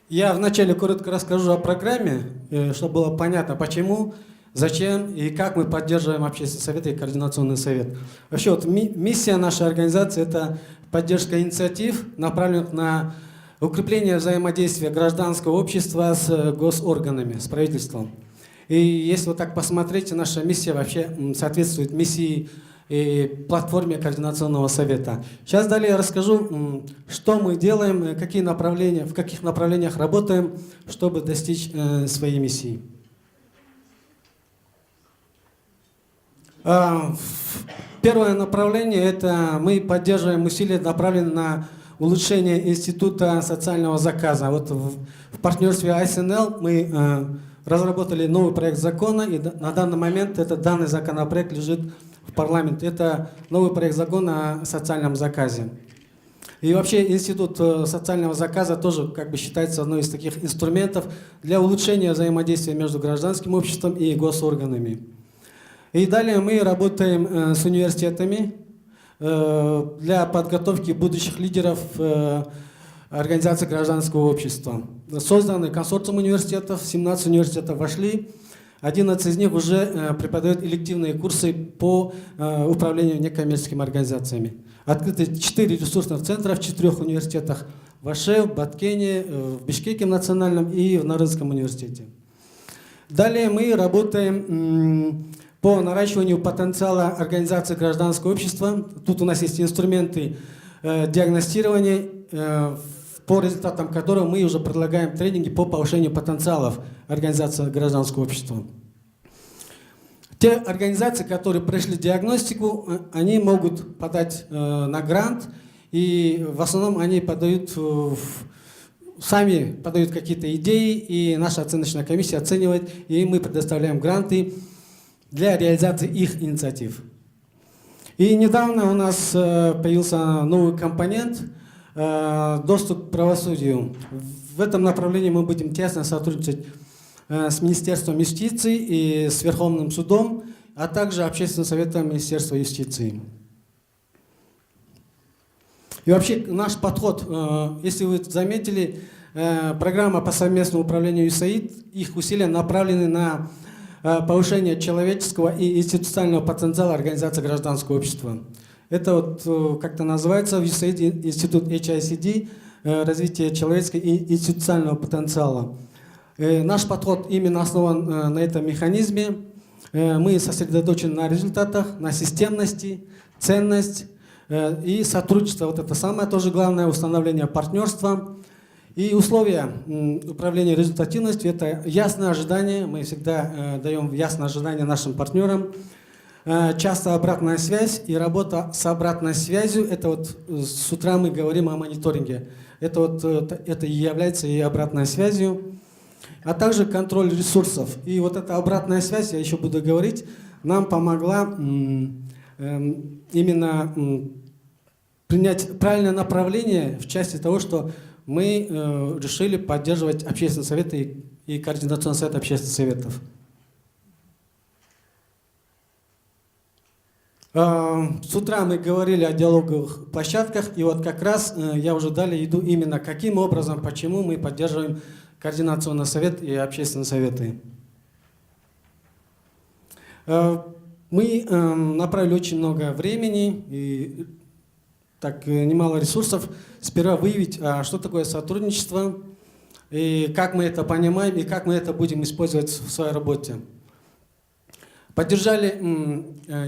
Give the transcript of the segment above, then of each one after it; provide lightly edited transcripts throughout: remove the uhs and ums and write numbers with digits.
Я вначале коротко расскажу о программе, чтобы было понятно, почему, зачем и как мы поддерживаем общественный совет и координационный совет. Вообще, вот миссия нашей организации – это поддержка инициатив, направленных на укрепление взаимодействия гражданского общества с госорганами, с правительством. И если вот так посмотреть, наша миссия вообще соответствует миссии и платформе Координационного совета. Сейчас далее я расскажу, что мы делаем, какие направления, в каких направлениях работаем, чтобы достичь своей миссии. Первое направление – это мы поддерживаем усилия, направленные на улучшение института социального заказа. Вот в партнерстве ISNL мы разработали новый проект закона, и на данный момент данный законопроект лежит в парламенте. Это новый проект закона о социальном заказе. И вообще институт социального заказа тоже как бы считается одной из таких инструментов для улучшения взаимодействия между гражданским обществом и госорганами. И далее мы работаем с университетами для подготовки будущих лидеров организации гражданского общества. Созданы консорциум университетов, 17 университетов вошли, 11 из них уже преподают элективные курсы по управлению некоммерческими организациями. Открыты 4 ресурсных центра в 4 университетах: в Аше, в Баткене, в Бишкеке национальном и в Нарынском университете. Далее мы работаем по наращиванию потенциала организации гражданского общества. Тут у нас есть инструменты диагностирования, по результатам которого мы уже предлагаем тренинги по повышению потенциалов организации гражданского общества. Те организации, которые прошли диагностику, они могут подать на грант, и в основном они сами подают какие-то идеи, и наша оценочная комиссия оценивает, и мы предоставляем гранты для реализации их инициатив. И недавно у нас появился новый компонент – доступ к правосудию. В этом направлении мы будем тесно сотрудничать с Министерством юстиции и с Верховным судом, а также Общественным советом Министерства юстиции. И вообще наш подход, если вы заметили, программа по совместному управлению ЮСАИД, их усилия направлены на повышение человеческого и институционального потенциала организации гражданского общества. Это вот как-то называется в ЮСАИД институт HICD, развитие человеческого и институционального потенциала. Наш подход именно основан на этом механизме. Мы сосредоточены на результатах, на системности, ценность и сотрудничество. Вот это самое тоже главное, установление партнерства. И условия управления результативностью – это ясное ожидание. Мы всегда даем ясное ожидание нашим партнерам. Часто обратная связь и работа с обратной связью – это вот с утра мы говорим о мониторинге. Это и является и обратной связью, а также контроль ресурсов. И вот эта обратная связь, я еще буду говорить, нам помогла именно принять правильное направление в части того, что мы решили поддерживать общественный совет и координационный совет общественных советов. С утра мы говорили о диалоговых площадках, и вот как раз я уже далее иду именно каким образом, почему мы поддерживаем координационный совет и общественные советы. Мы направили очень много времени и немало ресурсов сперва выявить, что такое сотрудничество, и как мы это понимаем, и как мы это будем использовать в своей работе. Поддержали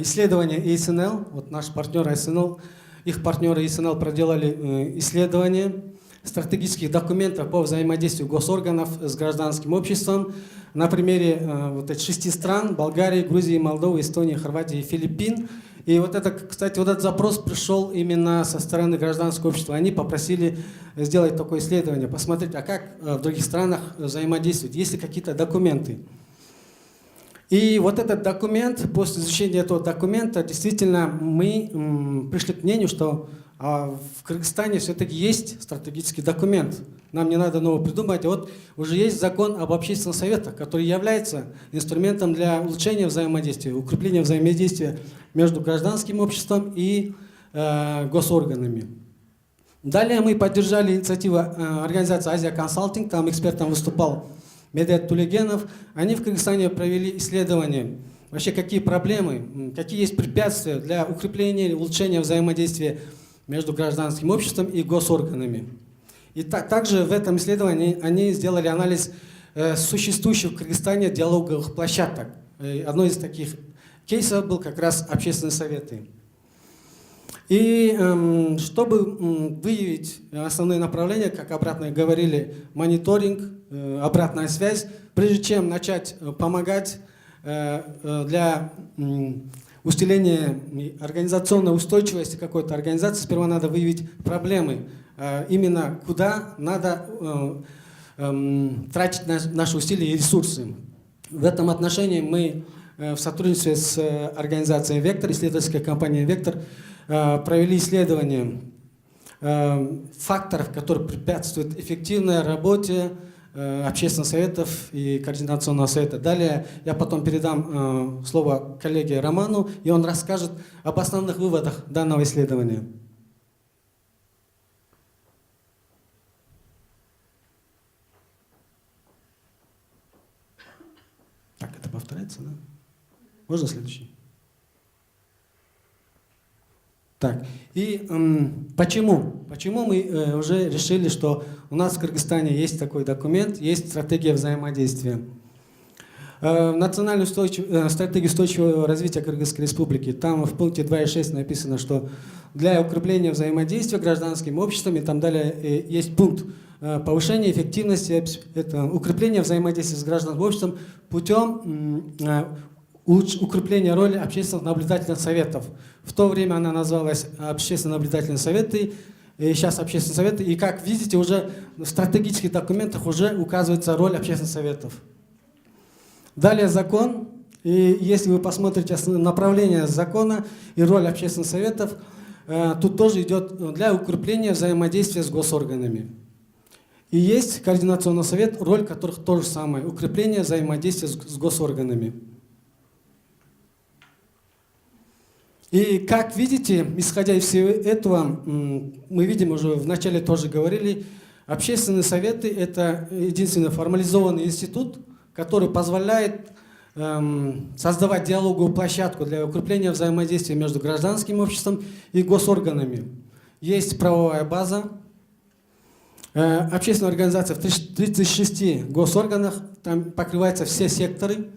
исследования ISNL, вот наш партнер ISNL, их партнеры ISNL проделали исследования стратегических документов по взаимодействию госорганов с гражданским обществом на примере вот этих 6 стран: Болгарии, Грузии, Молдовы, Эстонии, Хорватии и Филиппин. И вот это, кстати, вот этот запрос пришел именно со стороны гражданского общества. Они попросили сделать такое исследование, посмотреть, а как в других странах взаимодействуют, есть ли какие-то документы. И вот этот документ, после изучения этого документа, действительно мы пришли к мнению, что в Кыргызстане все-таки есть стратегический документ. Нам не надо нового придумать. А вот уже есть закон об общественных советах, который является инструментом для улучшения взаимодействия, укрепления взаимодействия между гражданским обществом и госорганами. Далее мы поддержали инициативу организации «Азия Консалтинг», там экспертом выступал Медет Тулегенов. Они в Кыргызстане провели исследование, вообще какие проблемы, какие есть препятствия для укрепления или улучшения взаимодействия между гражданским обществом и госорганами. И также в этом исследовании они сделали анализ существующих в Кыргызстане диалоговых площадок. Одной из таких кейсов был как раз общественные советы. И чтобы выявить основные направления, как обратно говорили, мониторинг, обратная связь, прежде чем начать помогать для усиления организационной устойчивости какой-то организации, сперва надо выявить проблемы, именно куда надо тратить наши усилия и ресурсы. В этом отношении мы в сотрудничестве с организацией «Вектор», исследовательской компанией «Вектор», провели исследование факторов, которые препятствуют эффективной работе общественных советов и координационного совета. Далее я потом передам слово коллеге Роману, и он расскажет об основных выводах данного исследования. Так, это повторяется, да? Можно следующий? Так, и почему? Почему мы уже решили, что у нас в Кыргызстане есть такой документ, есть стратегия взаимодействия? Национальную стратегию устойчивого развития Кыргызской Республики, там в пункте 2.6 написано, что для укрепления взаимодействия гражданским обществом и там далее есть пункт повышения эффективности, это укрепление взаимодействия с гражданским обществом путем укрепление роли общественных наблюдательных советов. В то время она называлась общественные наблюдательные советы, и сейчас общественные советы. И как видите, уже в стратегических документах уже указывается роль общественных советов. Далее закон. И если вы посмотрите направление закона и роль общественных советов, тут тоже идет для укрепления взаимодействия с госорганами. И есть координационный совет, роль которых то же самое, укрепление взаимодействия с госорганами. И как видите, исходя из всего этого, мы видим, уже вначале тоже говорили, общественные советы – это единственный формализованный институт, который позволяет создавать диалоговую площадку для укрепления взаимодействия между гражданским обществом и госорганами. Есть правовая база, общественная организация в 36 госорганах, там покрываются все секторы.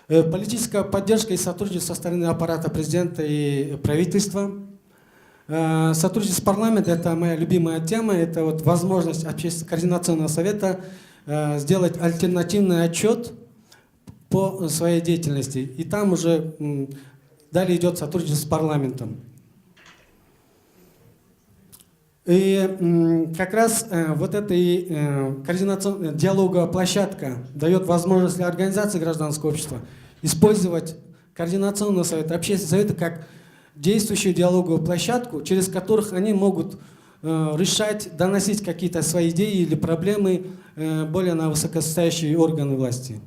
Политическая поддержка и сотрудничество со стороны аппарата президента и правительства. Сотрудничество с парламентом – это моя любимая тема, это вот возможность координационного совета сделать альтернативный отчет по своей деятельности. И там уже далее идет сотрудничество с парламентом. И как раз вот эта координационная диалоговая площадка дает возможность для организации гражданского общества использовать координационный совет, общественные советы как действующую диалоговую площадку, через которых они могут решать, доносить какие-то свои идеи или проблемы более на высокостоящие органы власти.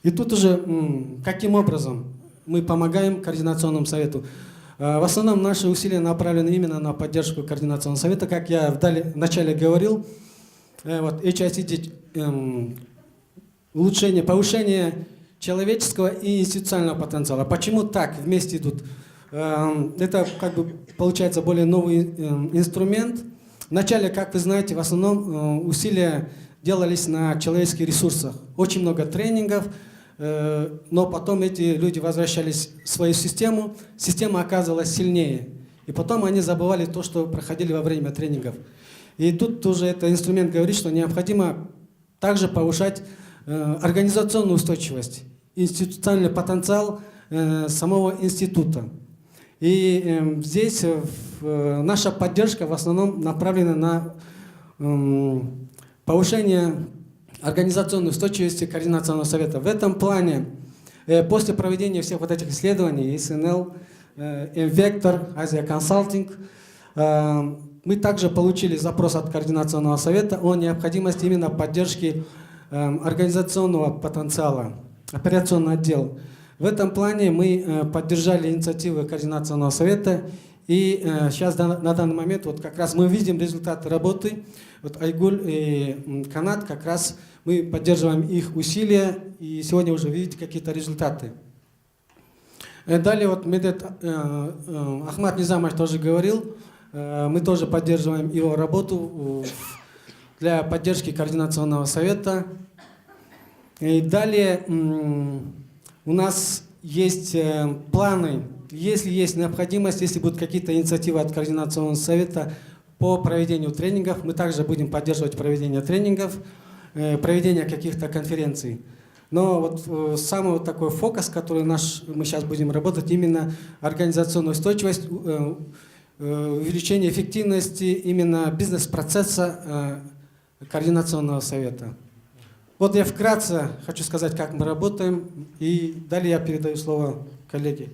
И тут уже каким образом мы помогаем координационному совету? В основном наши усилия направлены именно на поддержку координационного совета. Как я в начале говорил, вот, HICD, улучшение, повышение человеческого и институционального потенциала. Почему так вместе идут? Это как бы получается более новый инструмент. Вначале, как вы знаете, в основном усилия делались на человеческих ресурсах. Очень много тренингов. Но потом эти люди возвращались в свою систему, система оказывалась сильнее. И потом они забывали то, что проходили во время тренингов. И тут уже этот инструмент говорит, что необходимо также повышать организационную устойчивость, институциональный потенциал самого института. И здесь наша поддержка в основном направлена на повышение организационной устойчивости координационного совета. В этом плане, после проведения всех вот этих исследований, СНЛ, Вектор, Азия Консалтинг, мы также получили запрос от координационного совета о необходимости именно поддержки организационного потенциала, операционный отдел. В этом плане мы поддержали инициативы координационного совета И сейчас на данный момент вот как раз мы видим результаты работы. Вот Айгуль и Канат, как раз мы поддерживаем их усилия, и сегодня уже видите какие-то результаты. Далее вот Медет Ахмад Низамович тоже говорил, мы тоже поддерживаем его работу для поддержки координационного совета. И далее у нас есть планы, если есть необходимость, если будут какие-то инициативы от координационного совета по проведению тренингов, мы также будем поддерживать проведение тренингов, проведение каких-то конференций. Но вот самый вот такой фокус, который мы сейчас будем работать, именно организационная устойчивость, увеличение эффективности именно бизнес-процесса координационного совета. Вот я вкратце хочу сказать, как мы работаем, и далее я передаю слово коллеге.